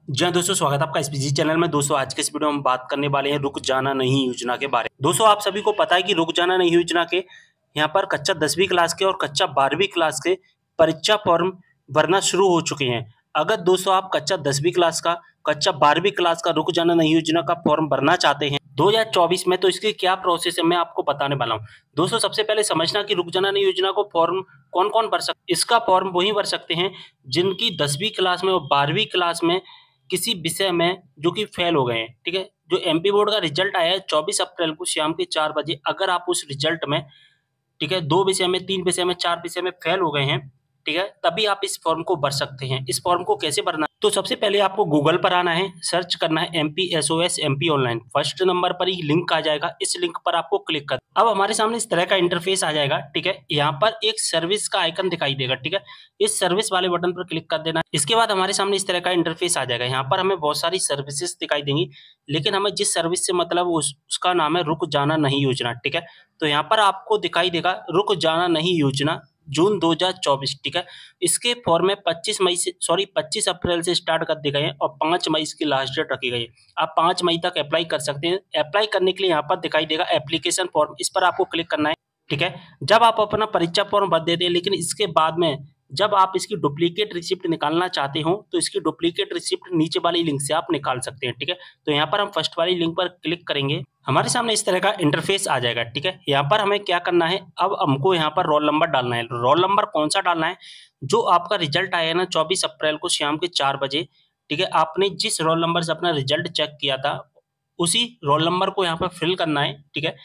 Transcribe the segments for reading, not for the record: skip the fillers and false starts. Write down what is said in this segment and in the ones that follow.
जी हाँ दोस्तों, स्वागत है आपका एसपीजी चैनल में। दोस्तों आज के इस वीडियो में हम बात करने वाले हैं रुक जाना नहीं योजना के बारे में। दोस्तों आप सभी को पता है कि रुक जाना नहीं योजना के यहाँ पर कच्चा 10वीं क्लास के और कच्चा 12वीं क्लास के परीक्षा फॉर्म भरना शुरू हो चुके हैं। अगर दोस्तों आप कच्चा 10वीं क्लास का, कच्चा 12वीं क्लास का रुक जाना नहीं योजना का फॉर्म भरना चाहते हैं 2024 में, तो इसकी क्या प्रोसेस है मैं आपको बताने वाला हूँ। दोस्तों सबसे पहले समझना कि रुक जाना नहीं योजना को फॉर्म कौन कौन भर सकते। इसका फॉर्म वही भर सकते हैं जिनकी 10वीं क्लास में और 12वीं क्लास में किसी विषय में जो कि फेल हो गए हैं, ठीक है। जो एमपी बोर्ड का रिजल्ट आया है 24 अप्रैल को शाम के 4 बजे, अगर आप उस रिजल्ट में, ठीक है, 2 विषय में, 3 विषय में, 4 विषय में फेल हो गए हैं, ठीक है, तभी आप इस फॉर्म को भर सकते हैं। इस फॉर्म को कैसे भरना है? तो सबसे पहले आपको गूगल पर आना है, सर्च करना है MPSOS MP online. First number पर ही लिंक आ जाएगा, इस लिंक पर आपको क्लिक कर। अब हमारे सामने इस तरह का इंटरफेस आ जाएगा, ठीक है। यहाँ पर एक सर्विस का आइकन दिखाई देगा, ठीक है। इस सर्विस वाले बटन पर क्लिक कर देना। इसके बाद हमारे सामने इस तरह का इंटरफेस आ जाएगा। यहाँ पर हमें बहुत सारी सर्विसेज दिखाई देंगी, लेकिन हमें जिस सर्विस से मतलब उसका नाम है रुक जाना नहीं योजना, ठीक है। तो यहाँ पर आपको दिखाई देगा रुक जाना नहीं योजना जून 2024, ठीक है। इसके फॉर्म में 25 अप्रैल से स्टार्ट कर दिए गए हैं और 5 मई इसकी लास्ट डेट रखी गई है। आप 5 मई तक अप्लाई कर सकते हैं। अप्लाई करने के लिए यहाँ पर दिखाई देगा एप्लीकेशन फॉर्म, इस पर आपको क्लिक करना है, ठीक है। जब आप अपना परीक्षा फॉर्म भर देते हैं, लेकिन इसके बाद में जब आप इसकी डुप्लीकेट रिसिप्ट निकालना चाहते हो तो इसकी डुप्लीकेट रिसिप्ट नीचे वाली लिंक से आप निकाल सकते हैं, ठीक है। तो यहाँ पर हम फर्स्ट वाली लिंक पर क्लिक करेंगे, हमारे सामने इस तरह का इंटरफेस आ जाएगा, ठीक है। यहाँ पर हमें क्या करना है, अब हमको यहाँ पर रोल नंबर डालना है। रोल नंबर कौन सा डालना है? जो आपका रिजल्ट आया ना 24 अप्रैल को शाम के 4 बजे, ठीक है, आपने जिस रोल नंबर से अपना रिजल्ट चेक किया था उसी रोल नंबर को यहाँ पर फिल करना है, ठीक है।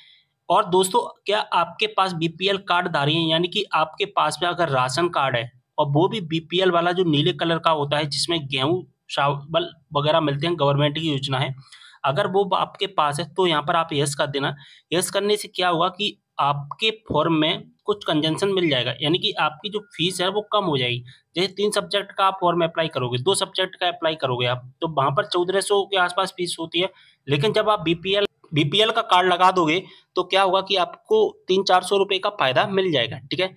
और दोस्तों क्या आपके पास बीपीएल कार्ड धारी है, यानी कि आपके पास में अगर राशन कार्ड है और वो भी बीपीएल वाला जो नीले कलर का होता है जिसमें गेहूं चावल वगैरह मिलते हैं, गवर्नमेंट की योजना है, अगर वो आपके पास है तो यहाँ पर आप यस कर देना। यस करने से क्या होगा कि आपके फॉर्म में कुछ कंजन मिल जाएगा, यानी कि आपकी जो फीस है वो कम हो जाएगी। जैसे 3 सब्जेक्ट का आप फॉर्म अप्लाई करोगे, 2 सब्जेक्ट का अप्लाई करोगे आप, तो वहां पर 1400 के आसपास फीस होती है। लेकिन जब आप बीपीएल का कार्ड लगा दोगे तो क्या होगा कि आपको 300-400 रुपए का फायदा मिल जाएगा, ठीक है।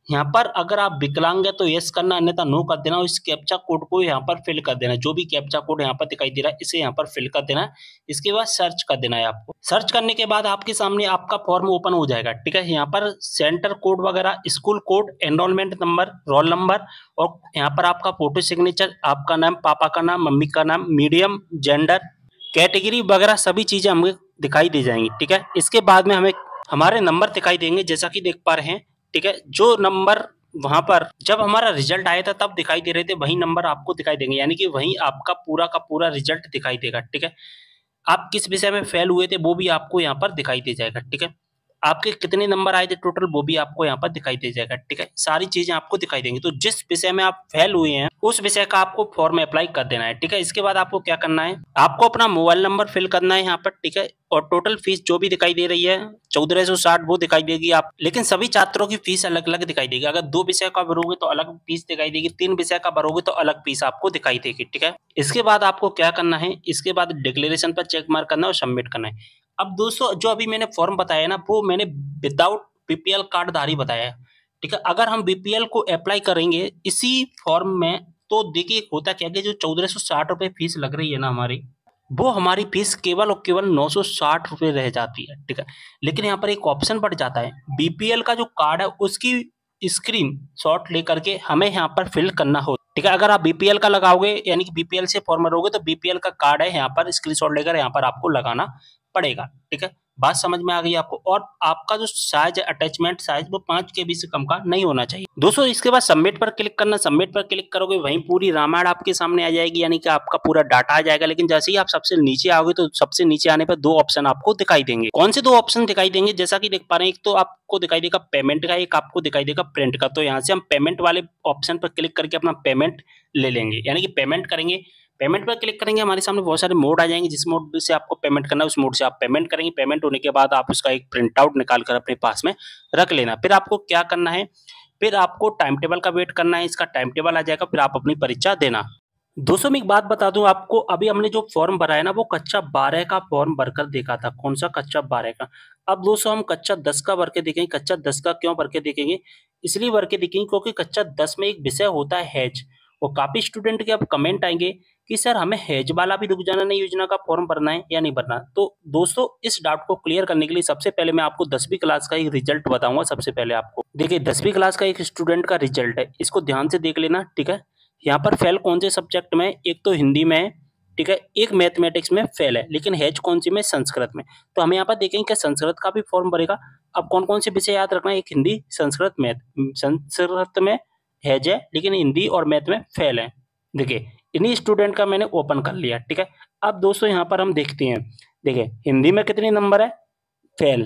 यहाँ पर अगर आप विकलांग है तो यस करना, अन्यथा नो कर देना। और इस कैप्चा कोड को यहाँ पर फिल कर देना, जो भी कैप्चा कोड यहाँ पर दिखाई दे रहा है इसे यहाँ पर फिल कर देना। इसके बाद सर्च कर देना है आपको। सर्च करने के बाद आपके सामने आपका फॉर्म ओपन हो जाएगा, ठीक है। यहाँ पर सेंटर कोड वगैरह, school code, enrolment number, roll number और यहाँ पर आपका फोटो सिग्नेचर, आपका नाम, पापा का नाम, मम्मी का नाम, मीडियम, जेंडर, कैटेगरी वगैरह सभी चीजें हमें दिखाई दे जाएंगी, ठीक है। इसके बाद में हमें हमारे नंबर दिखाई देंगे, जैसा कि देख पा रहे हैं, ठीक है। जो नंबर वहां पर जब हमारा रिजल्ट आया था तब दिखाई दे रहे थे, वही नंबर आपको दिखाई देंगे, यानी कि वही आपका पूरा का पूरा रिजल्ट दिखाई देगा, ठीक है। आप किस विषय में फेल हुए थे वो भी आपको यहाँ पर दिखाई दे जाएगा, ठीक है। आपके कितने नंबर आए थे टोटल वो भी आपको यहाँ पर दिखाई दे जाएगा, ठीक है। सारी चीजें आपको दिखाई देंगी। तो जिस विषय में आप फेल हुए हैं उस विषय का आपको फॉर्म अप्लाई कर देना है, ठीक है। इसके बाद आपको क्या करना है, आपको अपना मोबाइल नंबर फिल करना है यहाँ पर, ठीक है। और टोटल फीस जो भी दिखाई दे रही है 1460 वो दिखाई देगी आप, लेकिन सभी छात्रों की फीस अलग अलग दिखाई देगी। अगर 2 विषय का भरोगे तो अलग फीस दिखाई देगी, 3 विषय का भरोगे तो अलग फीस आपको दिखाई देगी, ठीक है। इसके बाद आपको क्या करना है, इसके बाद डिक्लेरेशन पर चेक मार्क करना है और सबमिट करना है। अब दोस्तों जो अभी मैंने फॉर्म बताया ना वो मैंने विदाउट बीपीएल कार्ड धारी बताया है, ठीक है। अगर हम बीपीएल को अप्लाई करेंगे इसी फॉर्म में तो देखिए होता क्या है, जो 1460 रुपए फीस लग रही है ना हमारी, वो हमारी फीस केवल और केवल 960 रुपए रह जाती है, ठीक है। लेकिन यहाँ पर एक ऑप्शन बढ़ जाता है, बीपीएल का जो कार्ड है उसकी स्क्रीन शॉट लेकर के हमें यहाँ पर फिल करना हो, ठीक है। अगर आप बीपीएल का लगाओगे यानी कि बीपीएल से फॉर्म भरोगे तो बीपीएल का कार्ड है यहाँ पर स्क्रीनशॉट लेकर यहाँ पर आपको लगाना पड़ेगा, ठीक है। बात समझ में आ गई आपको? और आपका जो साइज है, अटैचमेंट साइज, वो 5 KB से कम का नहीं होना चाहिए दोस्तों। इसके बाद सबमिट पर क्लिक करना। सबमिट पर क्लिक करोगे वहीं पूरी रामायण आपके सामने आ जाएगी, यानी कि आपका पूरा डाटा आ जाएगा। लेकिन जैसे ही आप सबसे नीचे आओगे तो सबसे नीचे आने पर 2 ऑप्शन आपको दिखाई देंगे। कौन से 2 ऑप्शन दिखाई देंगे? जैसा कि देख पा रहे हैं, एक तो आपको दिखाई देगा पेमेंट का, एक आपको दिखाई देगा प्रिंट का। तो यहाँ से हम पेमेंट वाले ऑप्शन पर क्लिक करके अपना पेमेंट ले लेंगे, यानी कि पेमेंट करेंगे। पेमेंट पर क्लिक करेंगे, हमारे सामने बहुत सारे मोड आ जाएंगे, जिस मोड से आपको पेमेंट करना है उस मोड से आप पेमेंट करेंगे। पेमेंट होने के बाद आप उसका एक प्रिंट आउट निकाल कर अपने पास में रख लेना। फिर आपको क्या करना है, फिर आपको टाइम टेबल का वेट करना है। इसका टाइम टेबल आ जाएगा, फिर आप अपनी परीक्षा देना। दोस्तों मैं एक बात बता दूं आपको, अभी हमने जो फॉर्म भरा है ना वो कच्चा 12 का फॉर्म भरकर देखा था। कौन सा? कच्चा 12 का। अब दोस्तों हम कच्चा 10 का भर के देखेंगे। कच्चा 10 का क्यों भर के देखेंगे? इसलिए भर के देखेंगे क्योंकि कच्चा 10 में एक विषय होता है हैज, और काफी स्टूडेंट के अब कमेंट आएंगे कि सर हमें हैज वाला भी रुक जाना नहीं योजना का फॉर्म भरना है या नहीं भरना। तो दोस्तों इस डाउट को क्लियर करने के लिए सबसे पहले मैं आपको 10वीं क्लास का एक रिजल्ट बताऊंगा। सबसे पहले आपको देखिए 10वीं क्लास का एक स्टूडेंट का रिजल्ट है, इसको ध्यान से देख लेना, ठीक है। यहाँ पर फेल कौन से सब्जेक्ट में, एक तो हिंदी में है, ठीक है, एक मैथमेटिक्स में फेल है, लेकिन हैज कौन सी में, संस्कृत में। तो हम यहाँ पर देखेंगे कि संस्कृत का भी फॉर्म भरेगा। अब कौन कौन से विषय याद रखना है, एक हिंदी, संस्कृत, मैथ। संस्कृत में हैज है लेकिन हिंदी और मैथ में फेल है। देखिए इन्हीं स्टूडेंट का मैंने ओपन कर लिया, ठीक है। अब दोस्तों यहाँ पर हम देखते हैं, देखिए हिंदी में कितने नंबर है, फेल,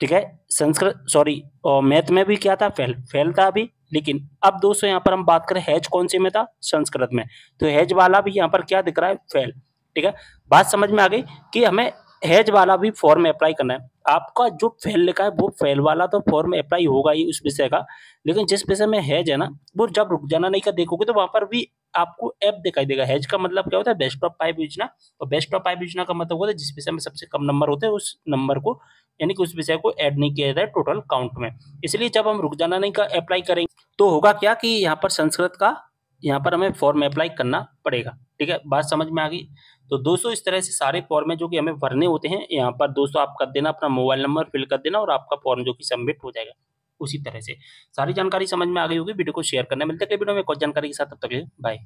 ठीक है। संस्कृत सॉरी और मैथ में भी क्या था, फेल, फेल था अभी। लेकिन अब दोस्तों यहाँ पर हम बात करें हैज कौन से में था, संस्कृत में। तो हैज वाला भी यहाँ पर क्या दिख रहा है, फेल, ठीक है। बात समझ में आ गई कि हमें हैज वाला भी फॉर्म अप्लाई करना है। आपका जो फेल लिखा है वो फेल वाला तो फॉर्म अप्लाई होगा ही उस विषय का, लेकिन जिस विषय में हैज है ना, वो जब रुक जाना नहीं का देखोगे तो वहां पर भी आपको ऐप दिखाई देगा। हैज का मतलब क्या होता है, बेस्ट ऑफ 5 योजना। और बेस्ट ऑफ 5 योजना का मतलब होता है जिस विषय में सबसे कम नंबर होते हैं उस नंबर को, यानी कि उस विषय को ऐड नहीं किया जाता है टोटल काउंट में। इसलिए जब हम रुक जाना नहीं का अप्लाई करेंगे तो होगा क्या कि यहाँ पर संस्कृत का यहाँ पर हमें फॉर्म अप्लाई करना पड़ेगा, ठीक है। बात समझ में आ गई। तो दोस्तों इस तरह से सारे फॉर्म है जो कि हमें भरने होते हैं, यहाँ पर दोस्तों आप कर देना, अपना मोबाइल नंबर फिल कर देना और आपका फॉर्म जो कि सबमिट हो जाएगा। उसी तरह से सारी जानकारी समझ में आ गई होगी। वीडियो को शेयर करना, मिलते हैं अगले वीडियो में कुछ जानकारी के साथ, तब तक के लिए बाय।